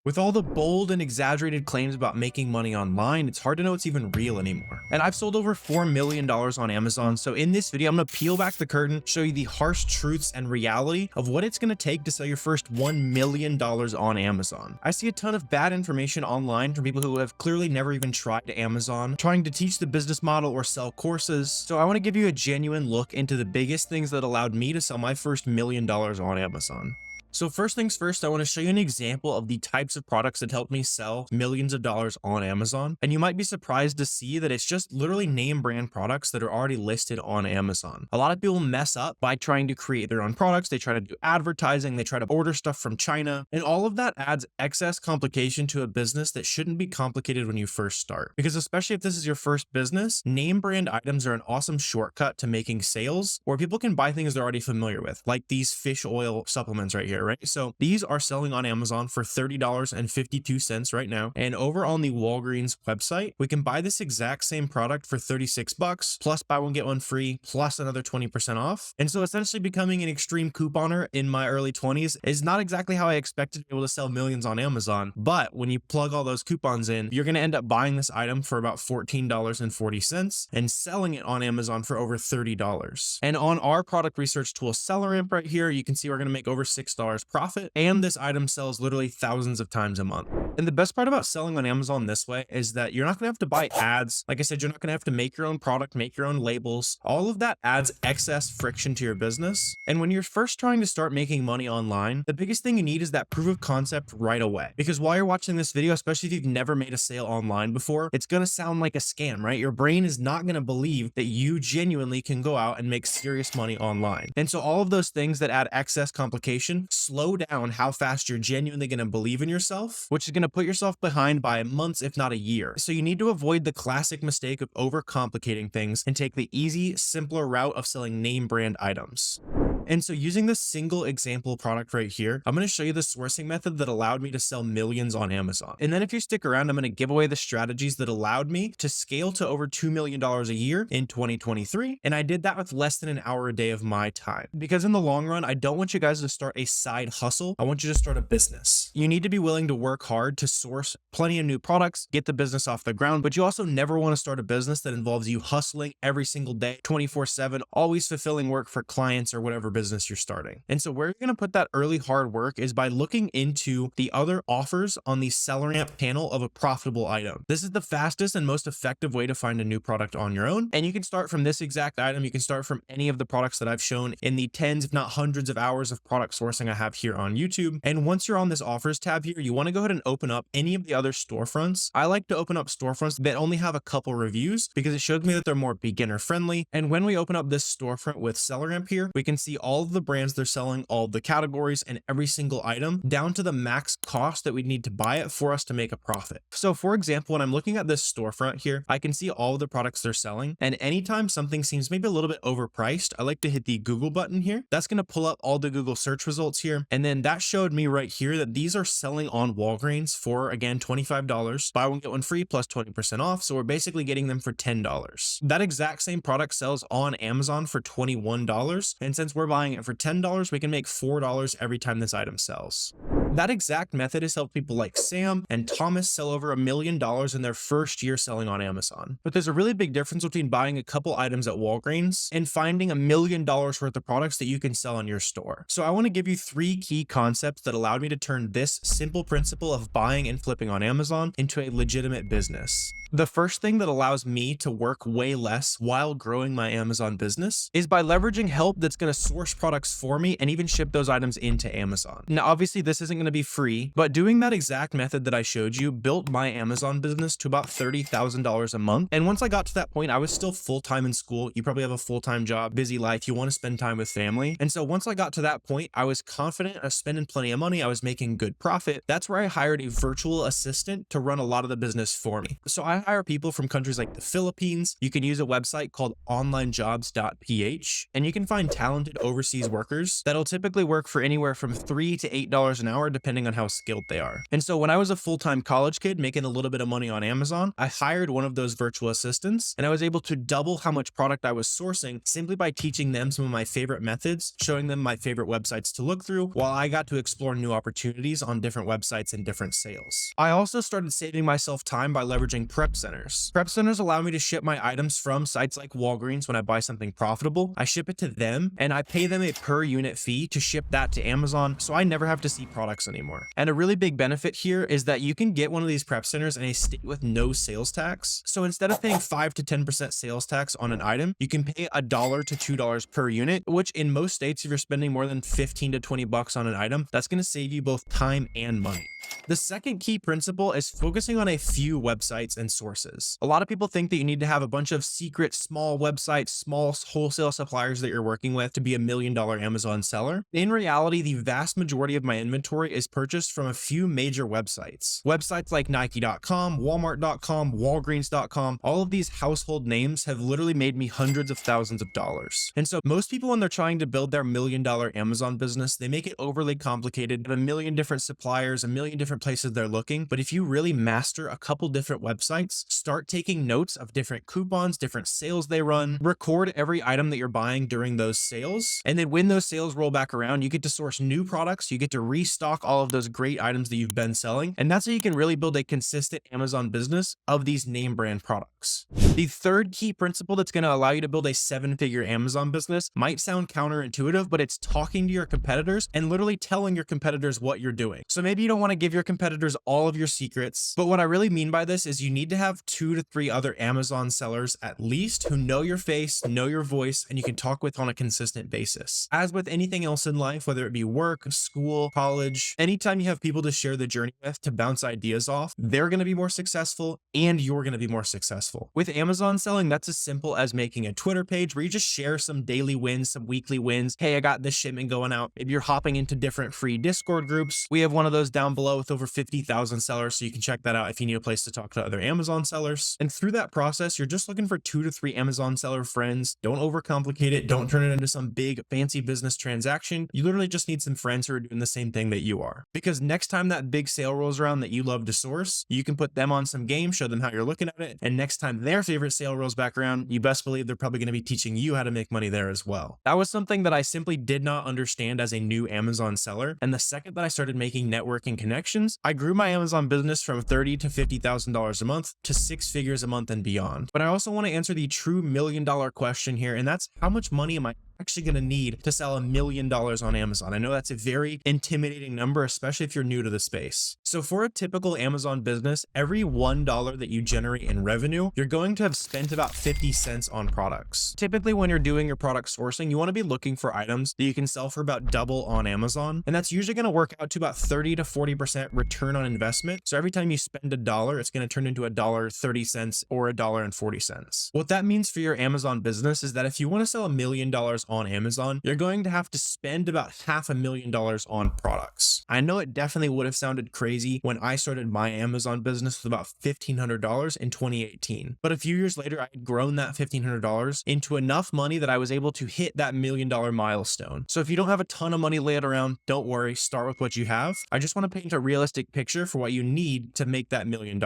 With all the bold and exaggerated claims about making money online, it's hard to know what's even real anymore. And I've sold over $4 million on Amazon, so in this video, I'm gonna peel back the curtain, show you the harsh truths and reality of what it's gonna take to sell your first $1 million on Amazon. I see a ton of bad information online from people who have clearly never even tried Amazon, trying to teach the business model or sell courses. So I wanna give you a genuine look into the biggest things that allowed me to sell my first $1 million on Amazon. So first things first, I want to show you an example of the types of products that helped me sell millions of dollars on Amazon. And you might be surprised to see that it's just literally name brand products that are already listed on Amazon. A lot of people mess up by trying to create their own products. They try to do advertising, they try to order stuff from China, and all of that adds excess complication to a business that shouldn't be complicated when you first start. Because especially if this is your first business, name brand items are an awesome shortcut to making sales where people can buy things they're already familiar with, like these fish oil supplements right here. Right? So these are selling on Amazon for $30.52 right now. And over on the Walgreens website, we can buy this exact same product for 36 bucks plus buy one, get one free, plus another 20% off. And so essentially becoming an extreme couponer in my early 20s is not exactly how I expected to be able to sell millions on Amazon. But when you plug all those coupons in, you're going to end up buying this item for about $14.40 and selling it on Amazon for over $30. And on our product research tool, SellerAmp right here, you can see we're going to make over $6 profit, and this item sells literally thousands of times a month. And the best part about selling on Amazon this way is that you're not going to have to buy ads. Like I said, you're not going to have to make your own product, make your own labels. All of that adds excess friction to your business. And when you're first trying to start making money online, the biggest thing you need is that proof of concept right away. Because while you're watching this video, especially if you've never made a sale online before, it's going to sound like a scam, right? Your brain is not going to believe that you genuinely can go out and make serious money online. And so all of those things that add excess complication slow down how fast you're genuinely going to believe in yourself, which is going to put yourself behind by months, if not a year. So you need to avoid the classic mistake of overcomplicating things and take the easy, simpler route of selling name brand items. And so using this single example product right here, I'm going to show you the sourcing method that allowed me to sell millions on Amazon. And then if you stick around, I'm going to give away the strategies that allowed me to scale to over $2 million a year in 2023. And I did that with less than an hour a day of my time. Because in the long run, I don't want you guys to start a side hustle. I want you to start a business. You need to be willing to work hard to source plenty of new products, get the business off the ground, but you also never want to start a business that involves you hustling every single day, 24/7, always fulfilling work for clients or whatever business you're starting. And so where you're going to put that early hard work is by looking into the other offers on the SellerAmp panel of a profitable item. This is the fastest and most effective way to find a new product on your own. And you can start from this exact item. You can start from any of the products that I've shown in the tens, if not hundreds of hours of product sourcing I have here on YouTube. And once you're on this offers tab here, you want to go ahead and open up any of the other storefronts. I like to open up storefronts that only have a couple reviews because it shows me that they're more beginner friendly. And when we open up this storefront with SellerAmp here, we can see all of the brands they're selling, all of the categories, and every single item down to the max cost that we need to buy it for us to make a profit. So for example, when I'm looking at this storefront here, I can see all of the products they're selling. And anytime something seems maybe a little bit overpriced, I like to hit the Google button here. That's going to pull up all the Google search results here. And then that showed me right here that these are selling on Walgreens for, again, $25. Buy one, get one free plus 20% off. So we're basically getting them for $10. That exact same product sells on Amazon for $21. And since we're buying it for $10, we can make $4 every time this item sells. That exact method has helped people like Sam and Thomas sell over $1 million in their first year selling on Amazon. But there's a really big difference between buying a couple items at Walgreens and finding $1 million worth of products that you can sell in your store. So I want to give you 3 key concepts that allowed me to turn this simple principle of buying and flipping on Amazon into a legitimate business. The first thing that allows me to work way less while growing my Amazon business is by leveraging help that's going to source products for me and even ship those items into Amazon. Now, obviously, this isn't going to be free, but doing that exact method that I showed you built my Amazon business to about $30,000 a month. And once I got to that point, I was still full-time in school. You probably have a full-time job, busy life. You want to spend time with family. And so once I got to that point, I was confident of spending plenty of money. I was making good profit. That's where I hired a virtual assistant to run a lot of the business for me. So I hire people from countries like the Philippines. You can use a website called onlinejobs.ph, and you can find talented overseas workers that'll typically work for anywhere from $3 to $8 an hour, depending on how skilled they are. And so when I was a full-time college kid making a little bit of money on Amazon, I hired one of those virtual assistants and I was able to double how much product I was sourcing simply by teaching them some of my favorite methods, showing them my favorite websites to look through, while I got to explore new opportunities on different websites and different sales. I also started saving myself time by leveraging prep centers. Prep centers allow me to ship my items from sites like Walgreens when I buy something profitable. I ship it to them and I pay them a per unit fee to ship that to Amazon, so I never have to see products anymore. And a really big benefit here is that you can get one of these prep centers in a state with no sales tax. So instead of paying 5 to 10% sales tax on an item, you can pay $1 to $2 per unit, which in most states, if you're spending more than 15 to 20 bucks on an item, that's going to save you both time and money. The second key principle is focusing on a few websites and sources. A lot of people think that you need to have a bunch of secret small websites, small wholesale suppliers that you're working with to be $1 million Amazon seller. In reality, the vast majority of my inventory is purchased from a few major websites. Websites like Nike.com, Walmart.com, Walgreens.com, all of these household names have literally made me hundreds of thousands of dollars. And so most people, when they're trying to build their $1 million Amazon business, they make it overly complicated, have a million different suppliers, a million different places they're looking. But if you really master a couple different websites, start taking notes of different coupons, different sales they run, record every item that you're buying during those sales. And then when those sales roll back around, you get to source new products. You get to restock all of those great items that you've been selling. And that's how you can really build a consistent Amazon business of these name brand products. The third key principle that's going to allow you to build a 7-figure Amazon business might sound counterintuitive, but it's talking to your competitors and literally telling your competitors what you're doing. So maybe you don't want to give your competitors all of your secrets, but what I really mean by this is you need to have 2 to 3 other Amazon sellers at least who know your face, know your voice, and you can talk with on a consistent basis. As with anything else in life, whether it be work, school, college, anytime you have people to share the journey with, to bounce ideas off, they're going to be more successful and you're going to be more successful. With Amazon selling, that's as simple as making a Twitter page where you just share some daily wins, some weekly wins. Hey, I got this shipment going out. Maybe you're hopping into different free Discord groups. We have one of those down below with over 50,000 sellers, so you can check that out if you need a place to talk to other Amazon sellers. And through that process, you're just looking for 2 to 3 Amazon seller friends. Don't overcomplicate it. Don't turn it into some big fancy business transaction. You literally just need some friends who are doing the same thing that you are. Because next time that big sale rolls around that you love to source, you can put them on some games, show them how you're looking at it. And next time their favorite sale rolls back around, you best believe they're probably going to be teaching you how to make money there as well. That was something that I simply did not understand as a new Amazon seller. And the second that I started making networking connections, I grew my Amazon business from $30,000 to $50,000 a month to 6 figures a month and beyond. But I also want to answer the true $1 million question here, and that's how much money am I actually going to need to sell $1 million on Amazon? I know that's a very intimidating number, especially if you're new to the space. So for a typical Amazon business, every $1 that you generate in revenue, you're going to have spent about 50 cents on products. Typically, when you're doing your product sourcing, you want to be looking for items that you can sell for about double on Amazon. And that's usually going to work out to about 30 to 40% return on investment. So every time you spend $1, it's going to turn into $1.30 or $1.40. What that means for your Amazon business is that if you want to sell $1 million on Amazon, you're going to have to spend about $500,000 on products. I know it definitely would have sounded crazy when I started my Amazon business with about $1,500 in 2018. But a few years later, I had grown that $1,500 into enough money that I was able to hit that $1 million milestone. So if you don't have a ton of money laid around, don't worry, start with what you have. I just want to paint a realistic picture for what you need to make that $1 million.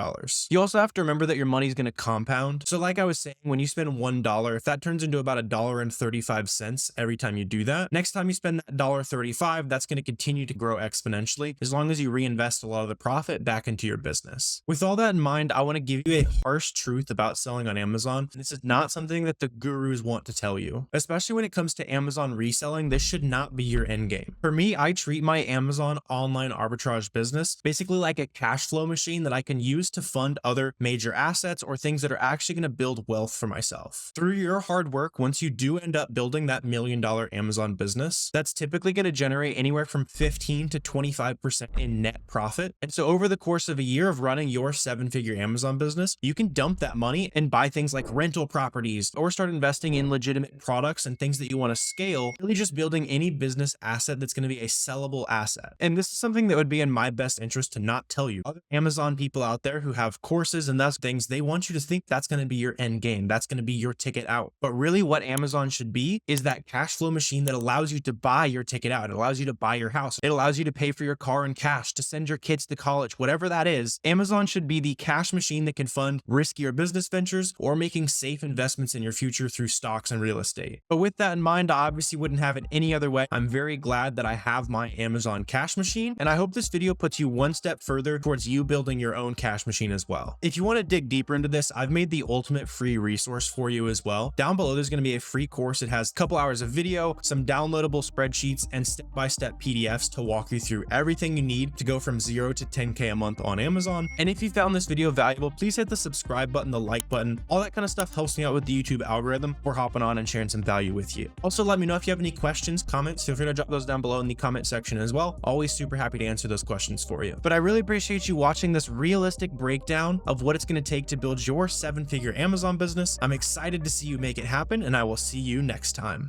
You also have to remember that your money is going to compound. So like I was saying, when you spend $1, if that turns into about $1.35 every time you do that, next time you spend that $1.35, that's going to continue to grow exponentially as long as you reinvest a lot of the profit back into your business. With all that in mind, I want to give you a harsh truth about selling on Amazon. This is not something that the gurus want to tell you. Especially when it comes to Amazon reselling, this should not be your end game. For me, I treat my Amazon online arbitrage business basically like a cash flow machine that I can use to fund other major assets or things that are actually going to build wealth for myself. Through your hard work, once you do end up building that $1 million Amazon business, that's typically going to generate anywhere from 15 to 25% in net profit. And so over the course of a year of running your 7-figure Amazon business, you can dump that money and buy things like rental properties or start investing in legitimate products and things that you want to scale, really just building any business asset that's going to be a sellable asset. And this is something that would be in my best interest to not tell you. Other Amazon people out there who have courses and those things, they want you to think that's going to be your end game. That's going to be your ticket out. But really what Amazon should be is that cash flow machine that allows you to buy your ticket out. It allows you to buy your house. It allows you to pay for your car in cash, to send your kids to college, whatever that is. Amazon should be the cash machine that can fund riskier business ventures or making safe investments in your future through stocks and real estate. But with that in mind, I obviously wouldn't have it any other way. I'm very glad that I have my Amazon cash machine, and I hope this video puts you one step further towards you building your own cash machine as well. If you want to dig deeper into this, I've made the ultimate free resource for you as well. Down below, there's going to be a free course. It has a couple hours of video, some downloadable spreadsheets, and step-by-step PDFs to walk you through everything you need to go from 0 to 10K a month on Amazon. And if you found this video valuable, please hit the subscribe button, the like button. All that kind of stuff helps me out with the YouTube algorithm for hopping on and sharing some value with you. Also, let me know if you have any questions, comments. Feel free to drop those down below in the comment section as well. Always super happy to answer those questions for you. But I really appreciate you watching this realistic breakdown of what it's going to take to build your 7-figure Amazon business. I'm excited to see you make it happen, and I will see you next time.